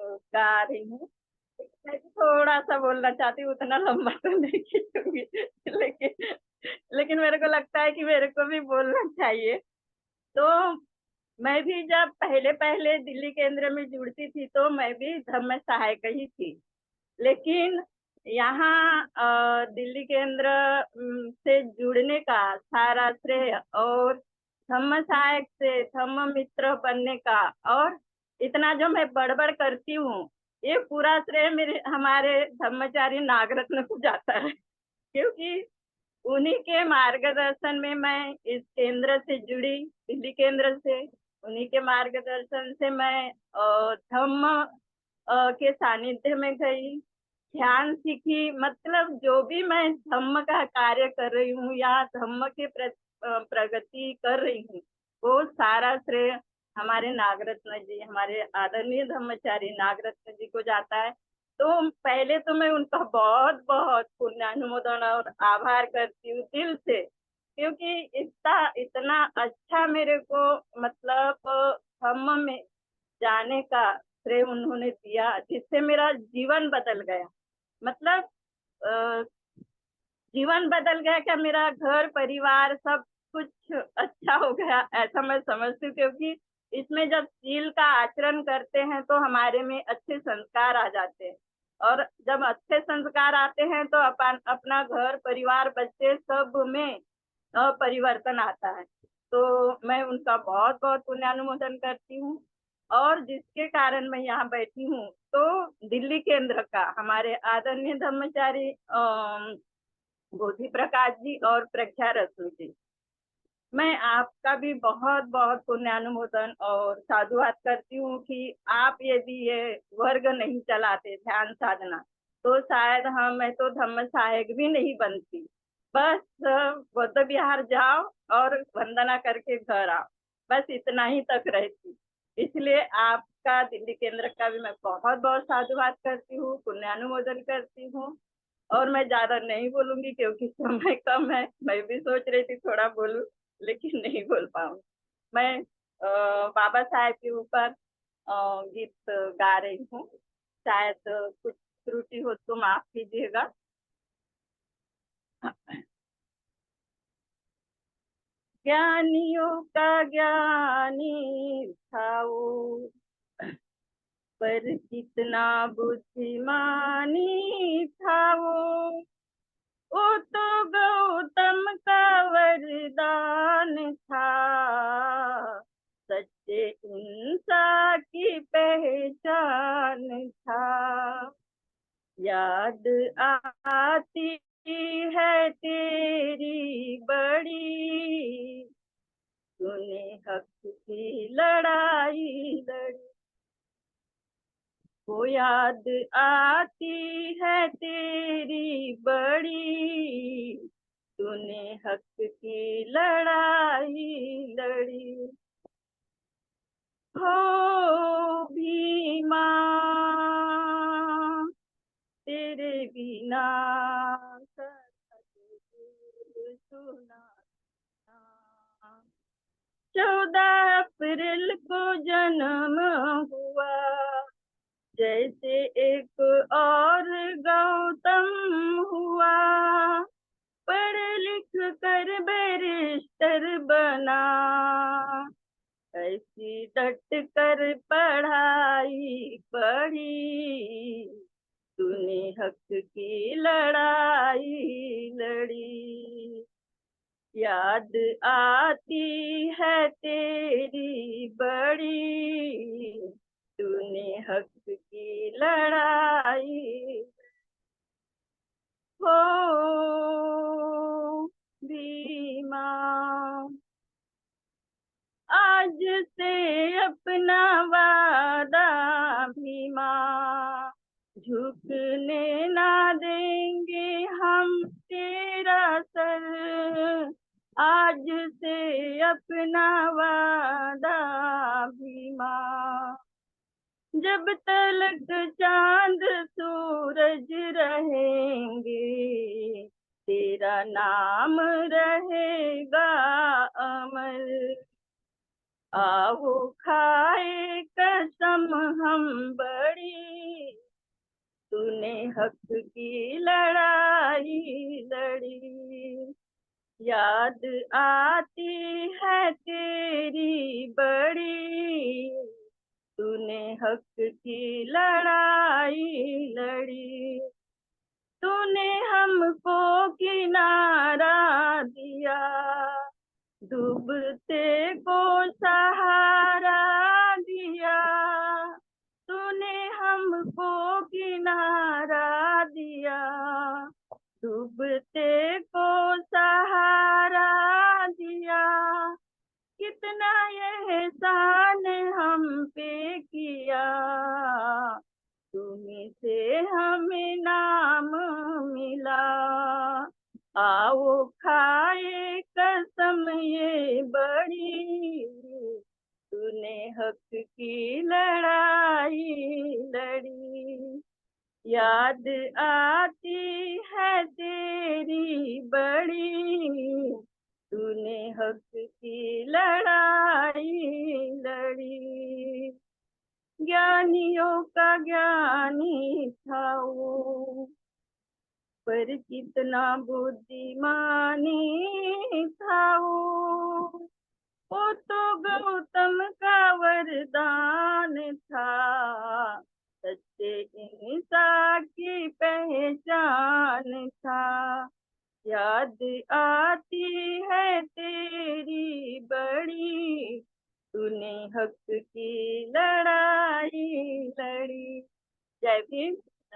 गा रही हूँ। मैं भी थोड़ा सा बोलना चाहती हूँ, उतना लंबा तो नहीं खींचूंगी। लेकिन लेकिन मेरे को लगता है कि मेरे को भी बोलना चाहिए। तो मैं भी जब पहले पहले दिल्ली केंद्र में जुड़ती थी तो मैं भी धम्म सहायक ही थी। लेकिन यहाँ दिल्ली केंद्र से जुड़ने का सारा श्रेय और धम्म सहायक से धम्म मित्र बनने का और इतना जो मैं बड़बड़ करती हूँ, ये पूरा श्रेय मेरे हमारे धम्मचारी नागरत्न को जाता है। क्योंकि उन्हीं के मार्गदर्शन में मैं इस केंद्र से जुड़ी, दिल्ली केंद्र से। उन्हीं के मार्गदर्शन से मैं धम्म के सानिध्य में गई, ध्यान सीखी। मतलब जो भी मैं धम्म का कार्य कर रही हूँ या धम्म के प्रगति कर रही हूँ, वो सारा श्रेय हमारे नागरत्न जी, हमारे आदरणीय धम्मचारी नागरत्न जी को जाता है। तो पहले तो मैं उनका बहुत बहुत पुण्यानुमोदन और आभार करती हूँ दिल से। क्योंकि इतना इतना अच्छा मेरे को मतलब धम्म में जाने का श्रेय उन्होंने दिया, जिससे मेरा जीवन बदल गया। मतलब अ, जीवन बदल गया क्या, मेरा घर परिवार सब कुछ अच्छा हो गया, ऐसा मैं समझती हूँ। क्योंकि इसमें जब शील का आचरण करते हैं तो हमारे में अच्छे संस्कार आ जाते हैं। और जब अच्छे संस्कार आते हैं तो अपना घर परिवार बच्चे सब में परिवर्तन आता है। तो मैं उनका बहुत बहुत पुण्यानुमोदन करती हूँ। और जिसके कारण मैं यहाँ बैठी हूँ, तो दिल्ली केंद्र का हमारे आदरणीय धर्मचारी बोधि प्रकाश जी और प्रज्ञा रश्मि जी, मैं आपका भी बहुत बहुत पुण्यानुमोदन और साधुवाद करती हूँ कि आप यदि ये वर्ग नहीं चलाते ध्यान साधना, तो शायद हम मैं तो धम्म सहायक भी नहीं बनती। बस बौद्ध विहार जाओ और वंदना करके घर आओ, बस इतना ही तक रहती। इसलिए आपका दिल्ली केंद्र का भी मैं बहुत बहुत साधुवाद करती हूँ, पुण्यानुमोदन करती हूँ। और मैं ज्यादा नहीं बोलूंगी क्योंकि समय कम है। मैं भी सोच रही थी थोड़ा बोलूं, लेकिन नहीं बोल पाऊँ। मैं बाबा साहेब के ऊपर गीत गा रही हूँ। शायद कुछ त्रुटि हो तो माफ कीजिएगा। ज्ञानियों का ज्ञानी था वो, पर कितना बुद्धिमानी था वो तो गौतम का वरदान था, सच्चे इंसान की पहचान था। याद आती है तेरी बड़ी, तूने हक की लड़ाई लड़ी। वो याद आती है तेरी बड़ी, तूने हक की लड़ाई लड़ी। हो भीमा, तेरे बिना सुना। 14 अप्रैल को जन्म हुआ, जैसे एक और गौतम हुआ, पढ़ लिख कर बैरिस्टर बना, ऐसी डट कर पढ़ाई पढ़ी, तूने हक की लड़ाई लड़ी। याद आती है तेरी बड़ी, तूने हक की लड़ाई। हो भीमा, आज से अपना वादा भीमा, झुकने ना देंगे हम तेरा सर। आज से अपना वादा भीमा, जब तलक चांद सूरज रहेंगे, तेरा नाम रहेगा अमर। आओ खाए कसम हम बड़ी, तूने हक की लड़ाई लड़ी। याद आती है तेरी बड़ी, तूने हक की लड़ाई लड़ी। तूने हमको किनारा दिया, डूबते को सहारा दिया। तूने हमको किनारा दिया, डूबते को सहारा दिया। कितना एहसान हम पे किया, तुम्हीं से हमें नाम मिला। आओ खाए कसम ये बड़ी, तूने हक की लड़ाई लड़ी। याद आती है तेरी बड़ी, तूने हक की लड़ाई लड़ी। ज्ञानियों का ज्ञानी था वो, पर कितना बुद्धिमानी था वो तो गौतम का वरदान था, सच्चे इंसान की पहचान था। याद आती है तेरी बड़ी, तूने हक की लड़ाई लड़ी। जय भीम।